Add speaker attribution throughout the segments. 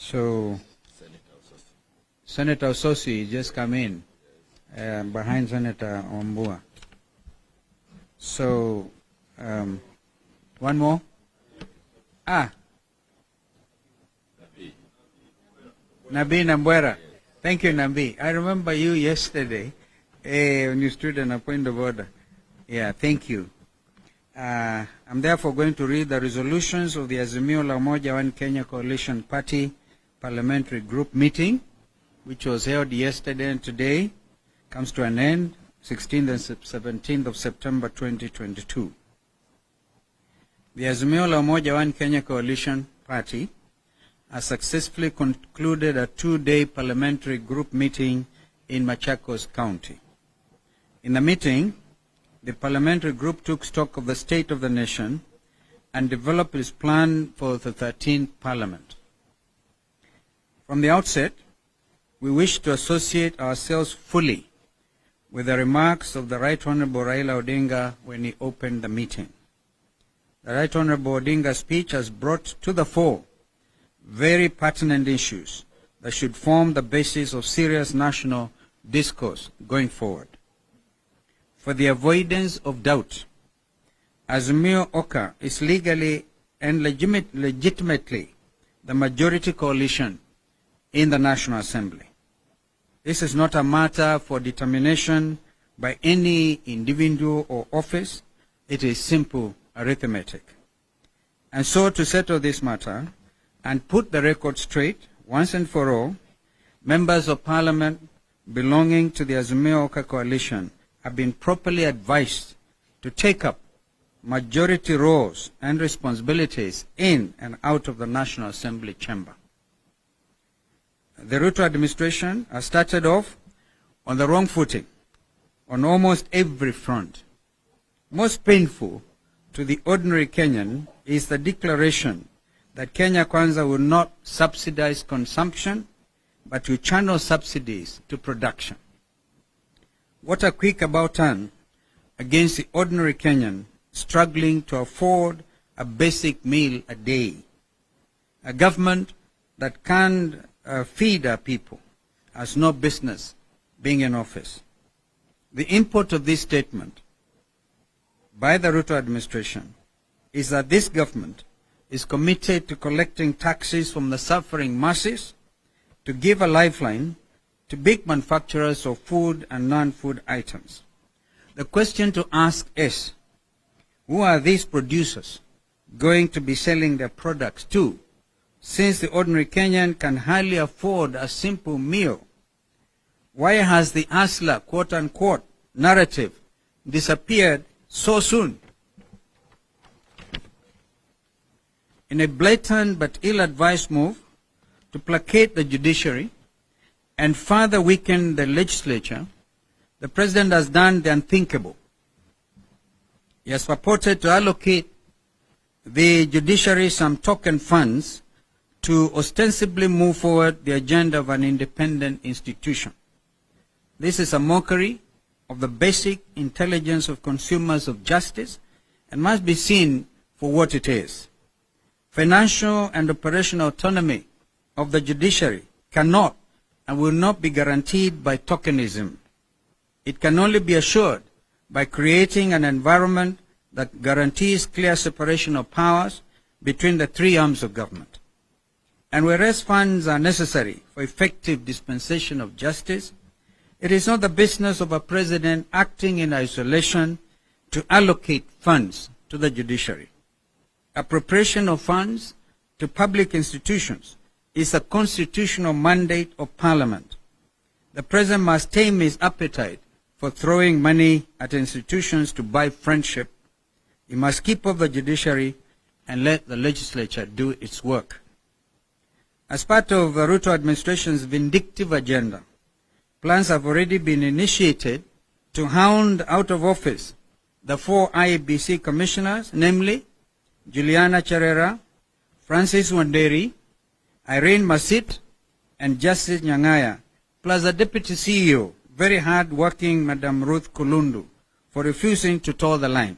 Speaker 1: So, Senator Ososi just come in behind Senator Ombua. So, one more. Nabi Nambwera. Thank you, Nabi. I remember you yesterday when you stood on a point of order. Yeah, thank you. I'm therefore going to read the resolutions of the Azimio la Umoja One Kenya Coalition Party Parliamentary Group meeting, which was held yesterday and today, comes to an end, 16th and 17th of September 2022. The Azimio la Umoja One Kenya Coalition Party has successfully concluded a two-day parliamentary group meeting in Machakos County. In the meeting, the parliamentary group took stock of the state of the nation and developed its plan for the 13th Parliament. From the outset, we wish to associate ourselves fully with the remarks of the Right Honorable Raila Odinga when he opened the meeting. The Right Honorable Odinga's speech has brought to the fore very pertinent issues that should form the basis of serious national discourse going forward. For the avoidance of doubt, Azimio Oka is legally and legitimately the majority coalition in the National Assembly. This is not a matter for determination by any individual or office. It is simple arithmetic. And so, to settle this matter and put the record straight once and for all, members of Parliament belonging to the Azimio Oka coalition have been properly advised to take up majority roles and responsibilities in and out of the National Assembly chamber. The Ruto administration has started off on the wrong footing on almost every front. Most painful to the ordinary Kenyan is the declaration that Kenya Kwanza will not subsidize consumption, but will channel subsidies to production. What a quick about turn against the ordinary Kenyan struggling to afford a basic meal a day. A government that can't feed our people has no business being in office. The import of this statement by the Ruto administration is that this government is committed to collecting taxes from the suffering masses to give a lifeline to big manufacturers of food and non-food items. The question to ask is, who are these producers going to be selling their products to, since the ordinary Kenyan can hardly afford a simple meal? Why has the hustler, quote-unquote, narrative disappeared so soon? In a blatant but ill-advised move to placate the judiciary and further weaken the legislature, the president has done the unthinkable. He has purported to allocate the judiciary some token funds to ostensibly move forward the agenda of an independent institution. This is a mockery of the basic intelligence of consumers of justice and must be seen for what it is. Financial and operational autonomy of the judiciary cannot and will not be guaranteed by tokenism. It can only be assured by creating an environment that guarantees clear separation of powers between the three arms of government. And whereas funds are necessary for effective dispensation of justice, it is not the business of a president acting in isolation to allocate funds to the judiciary. Appropriation of funds to public institutions is a constitutional mandate of Parliament. The President must tame his appetite for throwing money at institutions to buy friendship. He must keep up the judiciary and let the legislature do its work. As part of the Ruto administration's vindictive agenda, plans have already been initiated to hound out of office the 4 IEBC commissioners, namely Juliana Cherera, Francis Wanderi, Irene Masit, and Justice Nyang'aya, plus the Deputy CEO, very hard-working Madam Ruth Kulundu, for refusing to toe the line.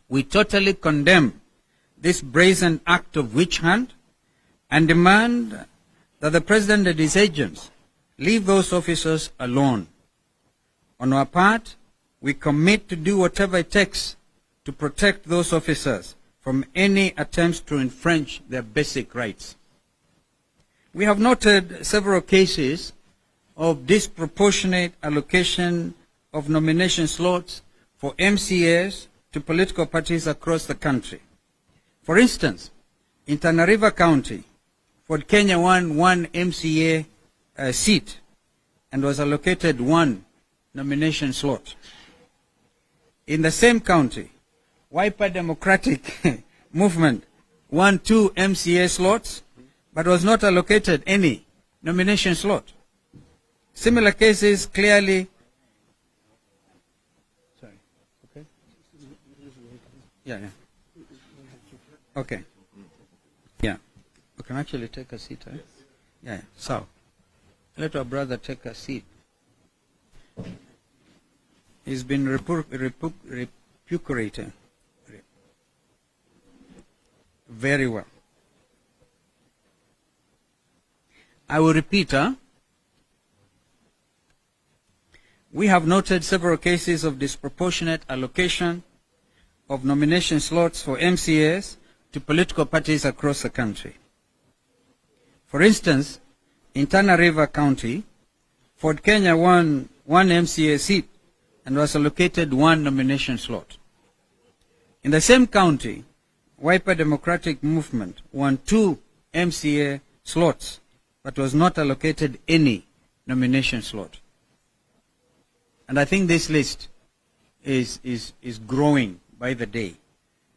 Speaker 1: We totally condemn this brazen act of witch hunt and demand that the President and his agents leave those officers alone. On our part, we commit to do whatever it takes to protect those officers from any attempts to infringe their basic rights. We have noted several cases of disproportionate allocation of nomination slots for MCAs to political parties across the country. For instance, in Tana River County, Ford Kenya won one MCA seat and was allocated one nomination slot. In the same county, Wiper Democratic Movement won 2 MCA slots but was not allocated any nomination slot. Similar cases clearly. Sorry. Okay. Yeah. Okay. Yeah. We can actually take a seat. Eh? Yeah. So, let our brother take a seat. He's been repudiated. Very well. I will repeat. We have noted several cases of disproportionate allocation of nomination slots for MCAs to political parties across the country. For instance, in Tana River County, Ford Kenya won one MCA seat and was allocated one nomination slot. In the same county, Wiper Democratic Movement won 2 MCA slots but was not allocated any nomination slot. And I think this list is growing by the day.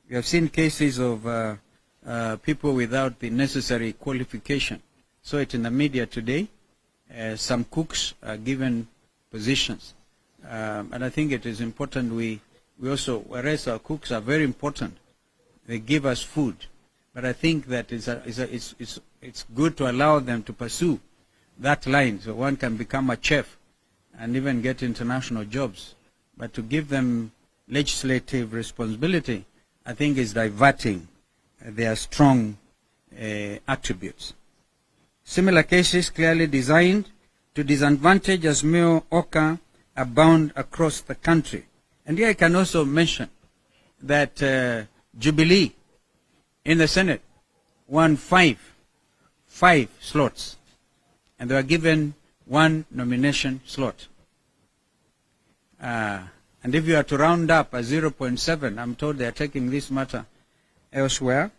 Speaker 1: We have seen cases of people without the necessary qualification. Saw it in the media today. Some cooks are given positions. And I think it is important we also, whereas our cooks are very important, they give us food. But I think that it's good to allow them to pursue that line so one can become a chef and even get international jobs. But to give them legislative responsibility, I think is diverting their strong attributes. Similar cases clearly designed to disadvantage Azimio Oka abound across the country. And here I can also mention that Jubilee in the Senate won five slots, and they were given one nomination slot. And if you are to round up a 0.7, I'm told they are taking this matter elsewhere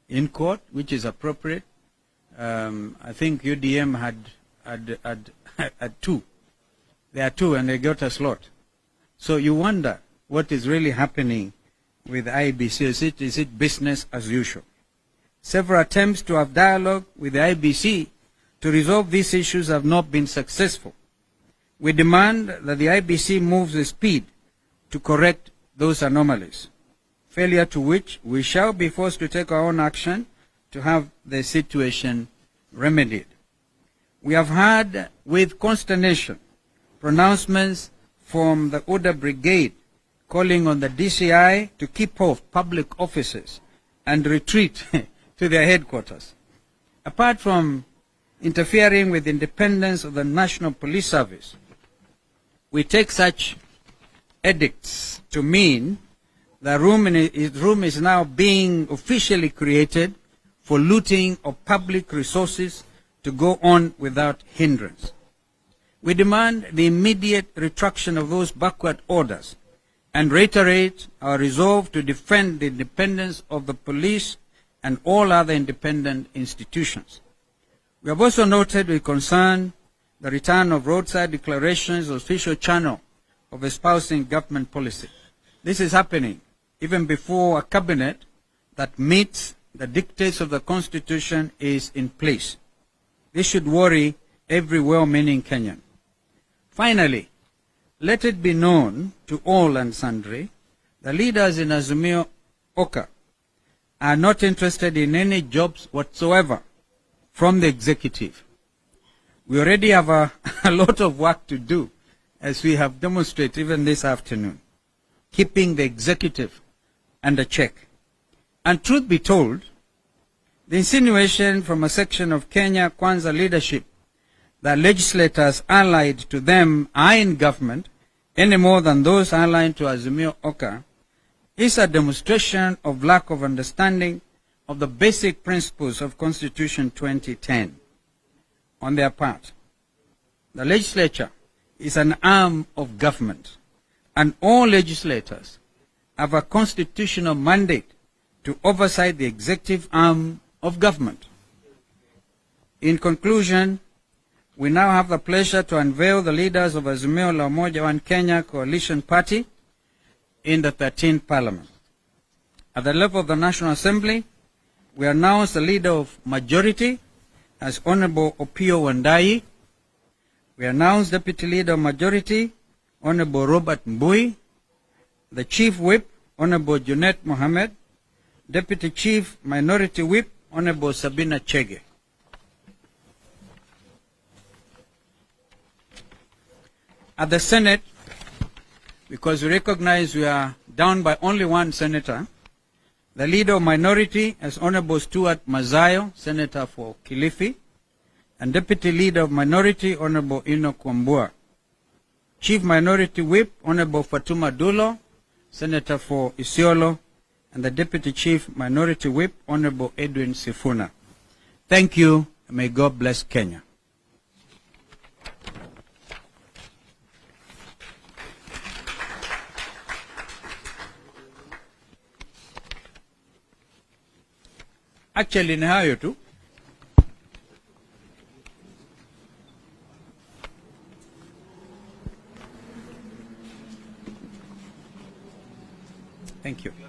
Speaker 1: in court, which is appropriate. I think UDM had 2. There are 2 and they got a slot. So you wonder what is really happening with IBC. Is it business as usual? Several attempts to have dialogue with the IBC to resolve these issues have not been successful. We demand that the IBC moves with speed to correct those anomalies, failure to which we shall be forced to take our own action to have the situation remedied. We have heard with consternation pronouncements from the Order Brigade calling on the DCI to keep off public offices and retreat to their headquarters. Apart from interfering with the independence of the National Police Service, we take such edicts to mean the room is now being officially created for looting of public resources to go on without hindrance. We demand the immediate retraction of those backward orders and reiterate our resolve to defend the independence of the police and all other independent institutions. We have also noted with concern the return of roadside declarations as official channel of espousing government policy. This is happening even before a cabinet that meets the dictates of the Constitution is in place. This should worry every well-meaning Kenyan. Finally, let it be known to all and sundry, the leaders in Azimio Oka are not interested in any jobs whatsoever from the executive. We already have a lot of work to do, as we have demonstrated even this afternoon, keeping the executive under check. And truth be told, The insinuation from a section of Kenya Kwanza leadership that legislators allied to them are in government any more than those allied to Azimio Oka is a demonstration of lack of understanding of the basic principles of Constitution 2010 on their part. The legislature is an arm of government, and all legislators have a constitutional mandate to oversight the executive arm of government. In conclusion, we now have the pleasure to unveil the leaders of Azimio la Umoja One Kenya Coalition Party in the 13th Parliament. At the level of the National Assembly, we announce the leader of majority as Honorable Opio Wandai. We announce Deputy Leader of Majority, Honorable Robert Mbui. The Chief Whip, Honorable Junet Mohamed. Deputy Chief Minority Whip, Honorable Sabina Chege. At the Senate, because we recognize we are down by only one senator, the Leader of Minority is Honorable Stuart Mazayo, Senator for Kilifi, and Deputy Leader of Minority, Honorable Enoch Wambua. Chief Minority Whip, Honorable Fatuma Dulo, Senator for Isiolo, and the Deputy Chief Minority Whip, Honorable Edwin Sifuna. Thank you, and may God bless Kenya. Actually, ni hayo tu. Thank you.